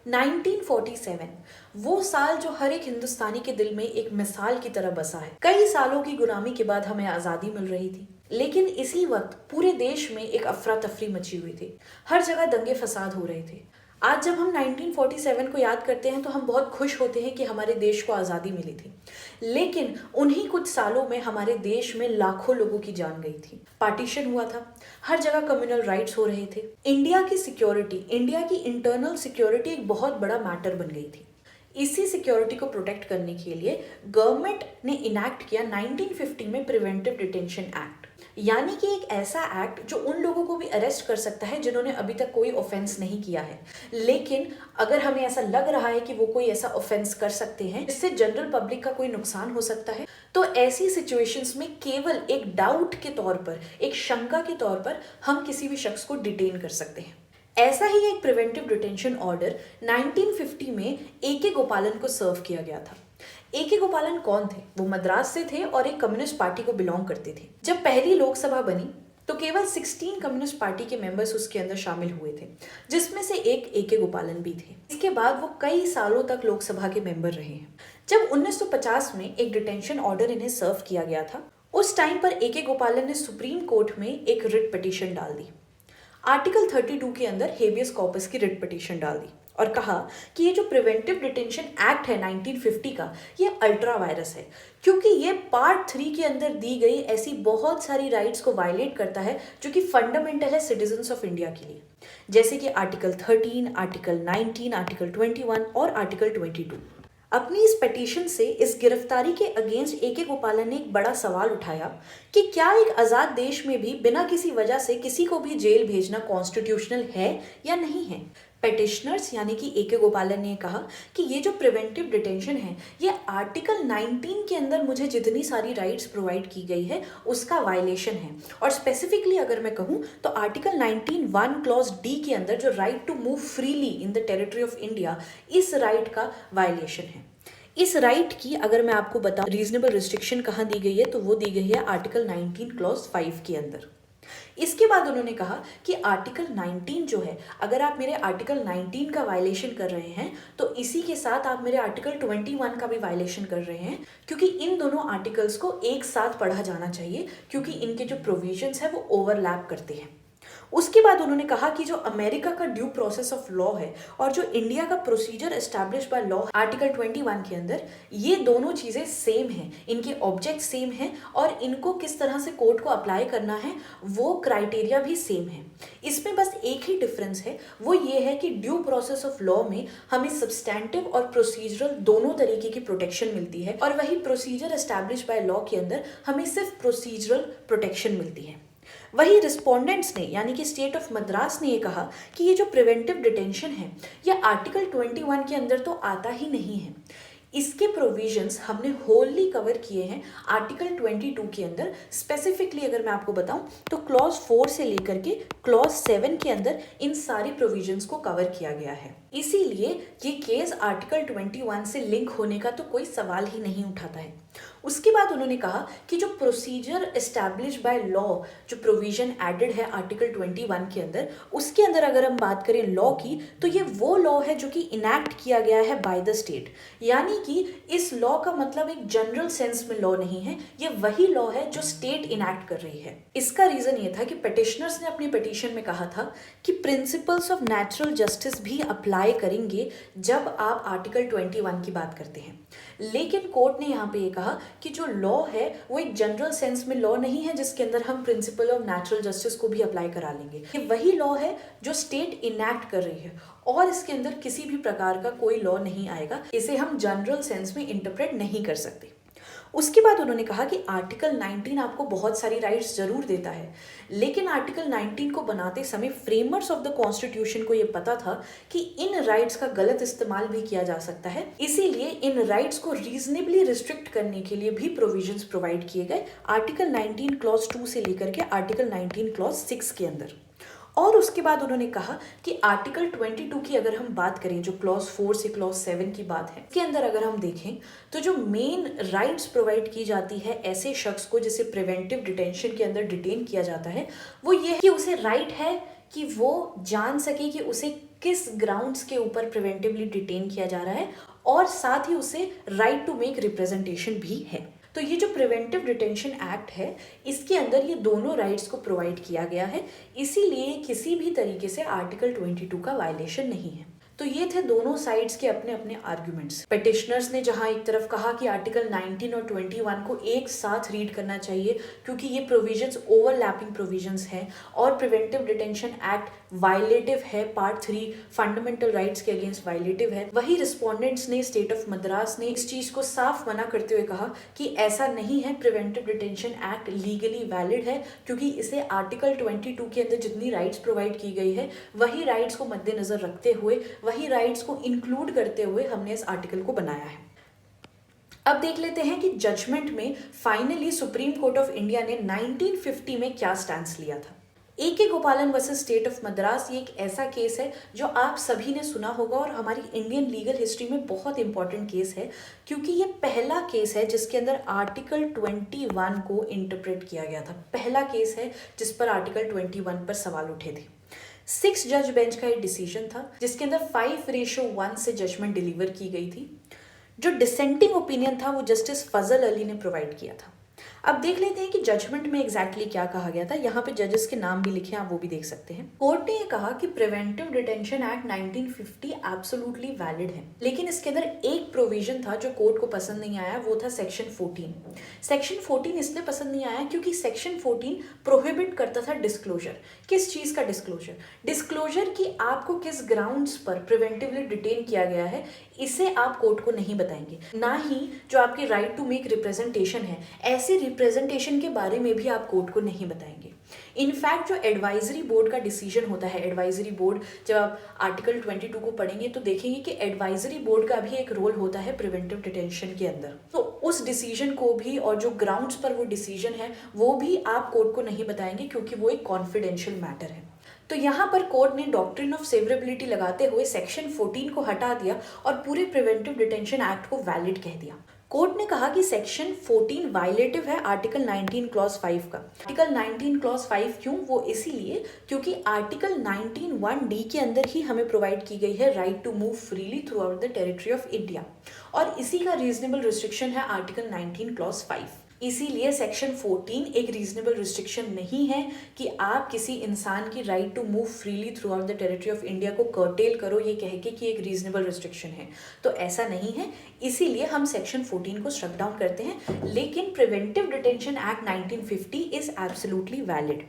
1947 वो साल जो हर एक हिंदुस्तानी के दिल में एक मिसाल की तरह बसा है। कई सालों की गुलामी के बाद हमें आजादी मिल रही थी, लेकिन इसी वक्त पूरे देश में एक अफरा तफरी मची हुई थी। हर जगह दंगे फसाद हो रहे थे। आज जब हम 1947 को याद करते हैं तो हम बहुत खुश होते हैं कि हमारे देश को आज़ादी मिली थी, लेकिन उन्हीं कुछ सालों में हमारे देश में लाखों लोगों की जान गई थी। पार्टीशन हुआ था, हर जगह कम्युनल राइट्स हो रहे थे। इंडिया की इंटरनल सिक्योरिटी एक बहुत बड़ा मैटर बन गई थी। इसी सिक्योरिटी को प्रोटेक्ट करने के लिए गवर्नमेंट ने इनैक्ट किया 1950 में प्रिवेंटिव डिटेंशन एक्ट, यानी कि एक ऐसा एक्ट जो उन लोगों को भी अरेस्ट कर सकता है जिन्होंने अभी तक कोई ऑफेंस नहीं किया है, लेकिन अगर हमें ऐसा लग रहा है कि वो कोई ऐसा ऑफेंस कर सकते हैं जिससे जनरल पब्लिक का कोई नुकसान हो सकता है, तो ऐसी सिचुएशंस में केवल एक डाउट के तौर पर, एक शंका के तौर पर हम किसी भी शख्स को डिटेन कर सकते हैं। ऐसा ही एक प्रिवेंटिव डिटेंशन ऑर्डर 1950 में ए.के. गोपालन को सर्व किया गया था। ए.के. गोपालन कौन थे? वो मद्रास से थे और एक कम्युनिस्ट पार्टी को बिलोंग करते थे। जब पहली लोकसभा बनी तो केवल 16 कम्युनिस्ट पार्टी के मेंबर्स उसके अंदर शामिल हुए थे, जिसमें से एक ए.के. गोपालन भी थे। इसके बाद वो कई सालों तक लोकसभा के मेंबर रहे हैं। जब 1950 में एक डिटेंशन ऑर्डर इन्हें सर्व किया गया था, उस टाइम पर ए.के. गोपालन ने सुप्रीम कोर्ट में एक रिट पिटीशन डाल दी। आर्टिकल 32 के अंदर हेबियस कॉर्पस की रिट पिटीशन डाल दी और कहा कि ये जो प्रिवेंटिव डिटेंशन एक्ट है 1950 का, ये अल्ट्रा वायरस है, क्योंकि ये पार्ट 3 के अंदर दी गई ऐसी बहुत सारी राइट्स को वायलेट करता है जो कि फंडामेंटल है सिटीजन्स ऑफ इंडिया के लिए, जैसे कि आर्टिकल 13, आर्टिकल 19, आर्टिकल 21 और आर्टिकल 22। अपनी इस पिटीशन से इस गिरफ्तारी के अगेंस्ट ए.के. गोपालन ने एक बड़ा सवाल उठाया कि क्या एक आज़ाद देश में भी बिना किसी वजह से किसी को भी जेल भेजना कॉन्स्टिट्यूशनल है या नहीं है। पेटिशनर्स यानी कि ए.के. गोपालन ने कहा कि ये जो प्रिवेंटिव डिटेंशन है, ये आर्टिकल 19 के अंदर मुझे जितनी सारी राइट्स प्रोवाइड की गई है उसका वायलेशन है, और स्पेसिफिकली अगर मैं कहूँ तो आर्टिकल 19(1) क्लॉज डी के अंदर जो right to move freely in the territory of India, इस राइट का वायलेशन है। इस राइट की अगर मैं आपको बताऊं रीजनेबल रिस्ट्रिक्शन कहाँ दी गई है, तो वो दी गई है आर्टिकल 19 क्लॉज 5 के अंदर। इसके बाद उन्होंने कहा कि आर्टिकल 19 जो है, अगर आप मेरे आर्टिकल 19 का वायलेशन कर रहे हैं तो इसी के साथ आप मेरे आर्टिकल 21 का भी वायलेशन कर रहे हैं, क्योंकि इन दोनों आर्टिकल्स को एक साथ पढ़ा जाना चाहिए, क्योंकि इनके जो प्रोविजंस है वो ओवरलैप करते हैं। उसके बाद उन्होंने कहा कि जो अमेरिका का ड्यू प्रोसेस ऑफ लॉ है और जो इंडिया का procedure establish by law article 21 के अंदर, ये दोनों चीज़ें सेम हैं, इनके ऑब्जेक्ट सेम हैं और इनको किस तरह से कोर्ट को अप्लाई करना है वो क्राइटेरिया भी सेम है। इसमें बस एक ही डिफरेंस है, वो ये है कि ड्यू प्रोसेस ऑफ लॉ में हमें सब्सटैंटिव और प्रोसीजरल दोनों तरीके की प्रोटेक्शन मिलती है, और वही प्रोसीजर एस्टैब्लिश बाय लॉ के अंदर हमें सिर्फ प्रोसीजरल प्रोटेक्शन मिलती है। वही रिस्पोंडेंट्स ने यानी कि स्टेट ऑफ मद्रास ने ये कहा कि ये जो प्रिवेंटिव डिटेंशन है, ये आर्टिकल 21 के अंदर तो आता ही नहीं है। इसके प्रोविजंस हमने होली कवर किए हैं आर्टिकल 22 के अंदर। स्पेसिफिकली अगर मैं आपको बताऊं तो क्लॉज 4 से लेकर के क्लॉज 7 के अंदर इन सारी प्रोविजंस को कवर किया गया है। इसीलिए ये केस आर्टिकल 21 से लिंक होने का तो कोई सवाल ही नहीं उठाता है। उसके बाद उन्होंने कहा कि जो प्रोसीजर एस्टैब्लिश बाय लॉ, जो प्रोविजन एडेड है आर्टिकल 21 के अंदर, उसके अंदर अगर हम बात करें लॉ की, तो ये वो लॉ है जो कि इनैक्ट किया गया है बाय द स्टेट, यानी कि इस लॉ का मतलब एक जनरल सेंस में लॉ नहीं है, ये वही लॉ है जो स्टेट इनैक्ट कर रही है। इसका रीजन ये था कि पिटिशनर्स ने अपनी पिटीशन में कहा था कि प्रिंसिपल्स ऑफ नेचुरल जस्टिस भी अप्लाई करेंगे जब आप आर्टिकल 21 की बात करते हैं, लेकिन कोर्ट ने यहाँ पे ये कहा कि जो लॉ है वो एक जनरल सेंस में लॉ नहीं है जिसके अंदर हम प्रिंसिपल ऑफ नेचुरल जस्टिस को भी अप्लाई करा लेंगे। ये वही लॉ है जो स्टेट इनैक्ट कर रही है और इसके अंदर किसी भी प्रकार का कोई लॉ नहीं आएगा, इसे हम जनरल सेंस में इंटरप्रेट नहीं कर सकते। उसके बाद उन्होंने कहा कि आर्टिकल 19 आपको बहुत सारी राइट्स जरूर देता है, लेकिन आर्टिकल 19 को बनाते समय फ्रेमर्स ऑफ द कॉन्स्टिट्यूशन को ये पता था कि इन राइट्स का गलत इस्तेमाल भी किया जा सकता है, इसीलिए इन राइट्स को रीजनेबली रिस्ट्रिक्ट करने के लिए भी प्रोविजंस प्रोवाइड किए गए आर्टिकल 19 क्लॉज 2 से लेकर के आर्टिकल 19 क्लॉज 6 के अंदर। और उसके बाद उन्होंने कहा कि आर्टिकल 22 की अगर हम बात करें, जो क्लॉज 4 से क्लॉज 7 की बात है, इसके अंदर अगर हम देखें तो जो मेन राइट्स प्रोवाइड की जाती है ऐसे शख्स को जिसे प्रिवेंटिव डिटेंशन के अंदर डिटेन किया जाता है, वो ये है कि उसे राइट है कि वो जान सके कि उसे किस ग्राउंड्स के ऊपर प्रिवेंटिवली डिटेन किया जा रहा है, और साथ ही उसे राइट टू मेक रिप्रेजेंटेशन भी है। तो ये जो प्रिवेंटिव डिटेंशन एक्ट है, इसके अंदर ये दोनों राइट्स को प्रोवाइड किया गया है, इसीलिए किसी भी तरीके से आर्टिकल 22 का वायलेशन नहीं है। तो ये थे दोनों साइड्स के अपने अपने आर्ग्यूमेंट्स। पिटिशनर्स ने जहां एक तरफ कहा कि आर्टिकल 19 और 21 को एक साथ रीड करना चाहिए क्योंकि ये प्रोविजंस ओवरलैपिंग प्रोविजंस हैं और प्रिवेंटिव डिटेंशन एक्ट वायलेटिव है, पार्ट 3 फंडामेंटल राइट्स के अगेंस्ट वायलेटिव है, वही रिस्पोंडेंट्स ने, स्टेट ऑफ मद्रास ने इस चीज को साफ मना करते हुए कहा कि ऐसा नहीं है, preventive detention act legally valid है क्योंकि इसे आर्टिकल 22 के अंदर जितनी राइट्स प्रोवाइड की गई है वही राइट्स को मद्देनजर रखते हुए, वही राइट्स को इंक्लूड करते हुए हमने इस आर्टिकल को बनाया है। अब देख लेते हैं कि जजमेंट में finally supreme court of India ने 1950 में क्या स्टैंड लिया था। ए.के. गोपालन वर्सेस स्टेट ऑफ मद्रास, ये एक ऐसा केस है जो आप सभी ने सुना होगा और हमारी इंडियन लीगल हिस्ट्री में बहुत इंपॉर्टेंट केस है क्योंकि ये पहला केस है जिसके अंदर आर्टिकल 21 को इंटरप्रेट किया गया था। पहला केस है जिस पर आर्टिकल 21 पर सवाल उठे थे। 6 जज बेंच का एक डिसीजन था जिसके अंदर 5:1 से जजमेंट डिलीवर की गई थी। जो डिसेंटिंग ओपिनियन था वो जस्टिस फजल अली ने प्रोवाइड किया था। अब देख लेते हैं कि जजमेंट में एग्जैक्टली क्या कहा गया था। यहाँ पे जजेस के नाम भी लिखे हैं, आप वो भी देख सकते हैं। कोर्ट ने ये कहा कि preventive detention act 1950 absolutely valid है, लेकिन इसके अंदर एक प्रोविजन था जो कोर्ट को पसंद नहीं आया, वो था सेक्शन 14। सेक्शन 14 इसलिए पसंद नहीं आया क्योंकि सेक्शन 14 प्रोहिबिट करता था डिस्क्लोजर। किस चीज का डिस्क्लोजर? डिस्क्लोजर कि आपको किस ग्राउंड्स पर प्रिवेंटिवली डिटेन किया गया है, इसे आप कोर्ट को नहीं बताएंगे। ना ही जो आपकी राइट टू मेक रिप्रेजेंटेशन है, ऐसे रिप्रेजेंटेशन के बारे में भी आप कोर्ट को नहीं बताएंगे। इनफैक्ट जो एडवाइजरी बोर्ड का डिसीजन होता है, एडवाइजरी बोर्ड, जब आप आर्टिकल 22 को पढ़ेंगे तो देखेंगे कि एडवाइजरी बोर्ड का भी एक रोल होता है प्रिवेंटिव डिटेंशन के अंदर। तो उस डिसीजन को भी और जो ग्राउंड्स पर वो डिसीजन है वो भी आप कोर्ट को नहीं बताएंगे क्योंकि वो एक कॉन्फिडेंशियल मैटर है। तो यहाँ पर कोर्ट ने डॉक्ट्रिन ऑफ सेवरेबिलिटी लगाते हुए सेक्शन 14 को हटा दिया और पूरे प्रिवेंटिव डिटेंशन एक्ट को वैलिड कह दिया। कोर्ट ने कहा कि सेक्शन 14 वायलेटिव है आर्टिकल 19 क्लॉज 5 का। आर्टिकल 19 क्लॉज 5 क्यों? वो इसीलिए क्योंकि आर्टिकल 19(1)(d) के अंदर ही हमें प्रोवाइड की गई है right to move freely throughout the territory of India, और इसी का रीजनेबल रिस्ट्रिक्शन है आर्टिकल 19 क्लॉज 5। इसीलिए सेक्शन 14 एक रीजनेबल रिस्ट्रिक्शन नहीं है कि आप किसी इंसान की right to move freely throughout the territory of India को कर्टेल करो ये कह के कि एक रीजनेबल रिस्ट्रिक्शन है, तो ऐसा नहीं है। इसीलिए हम सेक्शन 14 को स्ट्रक डाउन करते हैं, लेकिन preventive detention act 1950 is absolutely valid.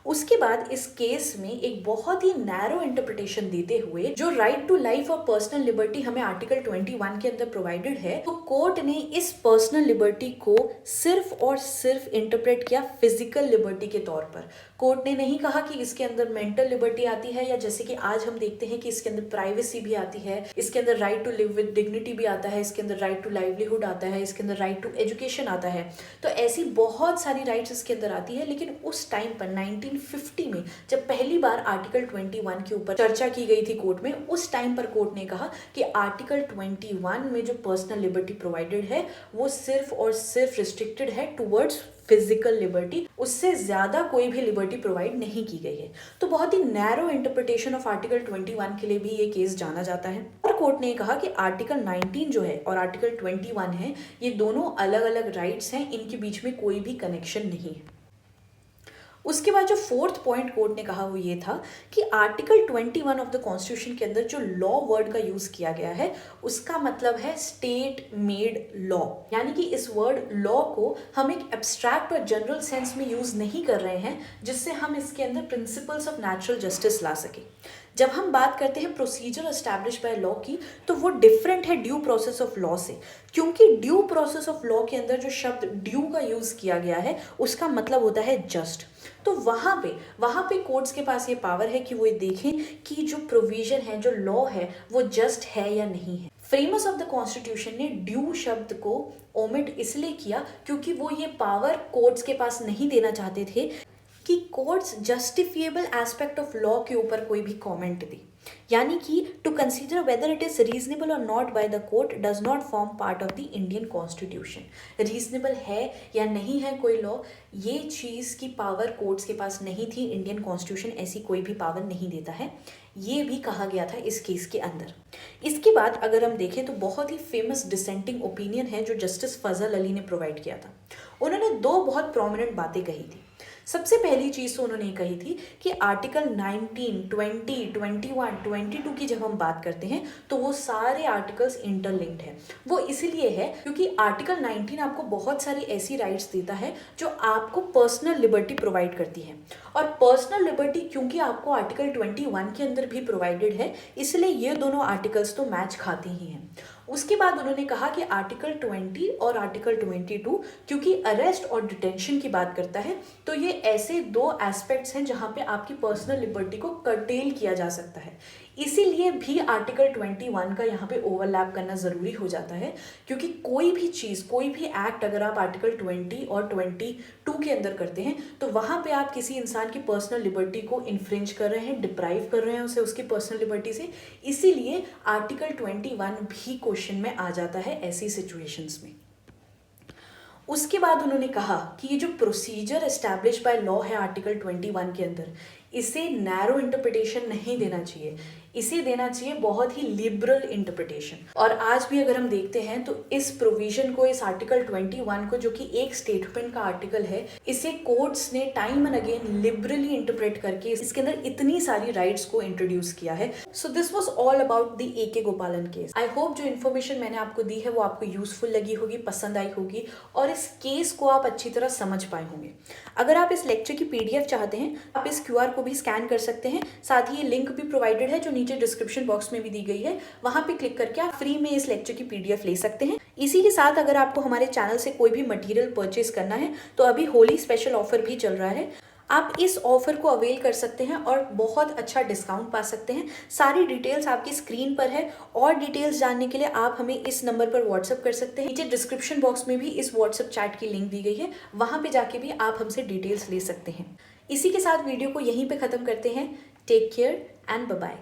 उसके बाद इस केस में एक बहुत ही नैरो इंटरप्रिटेशन देते हुए जो राइट टू लाइफ और पर्सनल लिबर्टी हमें आर्टिकल 21 के अंदर प्रोवाइडेड है, तो कोर्ट ने इस पर्सनल लिबर्टी को सिर्फ और सिर्फ इंटरप्रेट किया फिजिकल लिबर्टी के तौर पर। कोर्ट ने नहीं कहा कि इसके अंदर मेंटल लिबर्टी आती है, या जैसे कि आज हम देखते हैं कि इसके अंदर प्राइवेसी भी आती है, इसके अंदर right to live with dignity भी आता है, इसके अंदर राइट टू लाइवलीहुड आता है, इसके अंदर राइट टू एजुकेशन आता है। तो ऐसी बहुत सारी राइट्स इसके अंदर आती है। लेकिन उस टाइम पर 1950 में जब पहली बार आर्टिकल 21 के ऊपर चर्चा की गई थी कोर्ट में, उस टाइम पर कोर्ट ने कहा कि आर्टिकल 21 में जो पर्सनल लिबर्टी प्रोवाइडेड है वो सिर्फ और सिर्फ रिस्ट्रिक्टेड है टुवर्ड्स फिजिकल लिबर्टी, उससे ज्यादा कोई भी लिबर्टी प्रोवाइड नहीं की गई है। तो बहुत ही नैरो इंटरप्रिटेशन ऑफ आर्टिकल 21 के लिए भी ये केस जाना जाता है। और कोर्ट ने कहा कि आर्टिकल 19 जो है और आर्टिकल 21 है, ये दोनों अलग अलग राइट्स हैं, इनके बीच में कोई भी कनेक्शन नहीं है। उसके बाद जो फोर्थ पॉइंट कोर्ट ने कहा वो ये था कि आर्टिकल 21 ऑफ द कॉन्स्टिट्यूशन के अंदर जो लॉ वर्ड का यूज किया गया है उसका मतलब है स्टेट मेड लॉ, यानी कि इस वर्ड लॉ को हम एक एब्स्ट्रैक्ट और जनरल सेंस में यूज नहीं कर रहे हैं जिससे हम इसके अंदर प्रिंसिपल्स ऑफ नेचुरल जस्टिस ला सके। जब हम बात करते हैं प्रोसीजर एस्टैब्लिश बाय लॉ की, तो वो डिफरेंट है ड्यू प्रोसेस ऑफ लॉ से, क्योंकि ड्यू प्रोसेस ऑफ लॉ के अंदर जो शब्द ड्यू का यूज किया गया है उसका मतलब होता है जस्ट। तो वहां पे कोर्ट्स के पास ये पावर है कि वो ये देखें कि जो प्रोविजन है, जो लॉ है, वो जस्ट है या नहीं है। फ्रेमर्स ऑफ द कॉन्स्टिट्यूशन ने ड्यू शब्द को ओमिट इसलिए किया क्योंकि वो ये पावर कोर्ट्स के पास नहीं देना चाहते थे कि courts justifiable aspect of law के ऊपर कोई भी कमेंट दी, यानी कि to consider whether it is reasonable और not by the court does not form part of the Indian constitution. Reasonable है या नहीं है कोई लॉ, ये चीज़ की पावर कोर्ट्स के पास नहीं थी। इंडियन कॉन्स्टिट्यूशन ऐसी कोई भी पावर नहीं देता है, ये भी कहा गया था इस केस के अंदर। इसके बाद अगर हम देखें तो बहुत ही फेमस डिसेंटिंग ओपिनियन है जो जस्टिस फजल अली ने प्रोवाइड किया था। उन्होंने दो बहुत प्रोमिनेंट बातें कही थी। सबसे पहली चीज़ तो उन्होंने कही थी कि आर्टिकल 19, 20, 21, 22 की जब हम बात करते हैं तो वो सारे आर्टिकल्स इंटरलिंक्ड हैं। वो इसीलिए है क्योंकि आर्टिकल 19 आपको बहुत सारी ऐसी राइट्स देता है जो आपको पर्सनल लिबर्टी प्रोवाइड करती है, और पर्सनल लिबर्टी क्योंकि आपको आर्टिकल 21 के अंदर भी प्रोवाइडेड है, इसलिए ये दोनों आर्टिकल्स तो मैच खाते ही हैं। उसके बाद उन्होंने कहा कि आर्टिकल 20 और आर्टिकल 22 क्योंकि अरेस्ट और डिटेंशन की बात करता है, तो ये ऐसे दो एस्पेक्ट्स हैं जहाँ पे आपकी पर्सनल लिबर्टी को कर्टेल किया जा सकता है। इसीलिए भी आर्टिकल 21 का यहाँ पे ओवरलैप करना ज़रूरी हो जाता है, क्योंकि कोई भी चीज़, कोई भी एक्ट अगर आप आर्टिकल 20 और 22 के अंदर करते हैं तो वहाँ पे आप किसी इंसान की पर्सनल लिबर्टी को इन्फ्रिंज कर रहे हैं, डिप्राइव कर रहे हैं उसे उसकी पर्सनल लिबर्टी से। इसीलिए आर्टिकल 21 भी क्वेश्चन में आ जाता है ऐसी सिचुएशंस में। उसके बाद उन्होंने कहा कि ये जो प्रोसीजर एस्टैब्लिश बाय लॉ है आर्टिकल 21 के अंदर, इसे नैरो इंटरप्रिटेशन नहीं देना चाहिए, इसे देना चाहिए बहुत ही लिबरल इंटरप्रिटेशन। और आज भी अगर हम देखते हैं तो इस प्रोविजन को, इस आर्टिकल 21 को, जो कि एक स्टेटमेंट का आर्टिकल है, इसे कोर्ट्स ने time and again liberally interpret करके इसके अंदर इतनी सारी राइट्स को इंट्रोड्यूस किया है। So this was all about the AK गोपालन केस। आई होप जो इन्फॉर्मेशन मैंने आपको दी है वो आपको यूजफुल लगी होगी, पसंद आई होगी, और इस केस को आप अच्छी तरह समझ पाए होंगे। अगर आप इस लेक्चर की PDF चाहते हैं, आप इस QR को भी स्कैन कर सकते हैं। साथ ही ये लिंक भी प्रोवाइडेड है जो नीचे डिस्क्रिप्शन बॉक्स में भी दी गई है, वहां पे क्लिक करके आप फ्री में इस लेक्चर की PDF ले सकते हैं। इसी के साथ अगर आपको हमारे चैनल से कोई भी मटेरियल परचेज करना है तो अभी होली स्पेशल ऑफर भी चल रहा है, आप इस ऑफर को अवेल कर सकते हैं और बहुत अच्छा डिस्काउंट पा सकते हैं। सारी डिटेल्स आपकी स्क्रीन पर है, और डिटेल्स जानने के लिए आप हमें इस नंबर पर व्हाट्सअप कर सकते हैं। नीचे डिस्क्रिप्शन बॉक्स में भी इस व्हाट्सअप चैट की लिंक दी गई है, वहां पे जाके भी आप हमसे डिटेल्स ले सकते हैं। इसी के साथ वीडियो को यहीं पे ख़त्म करते हैं। Take care and bye bye.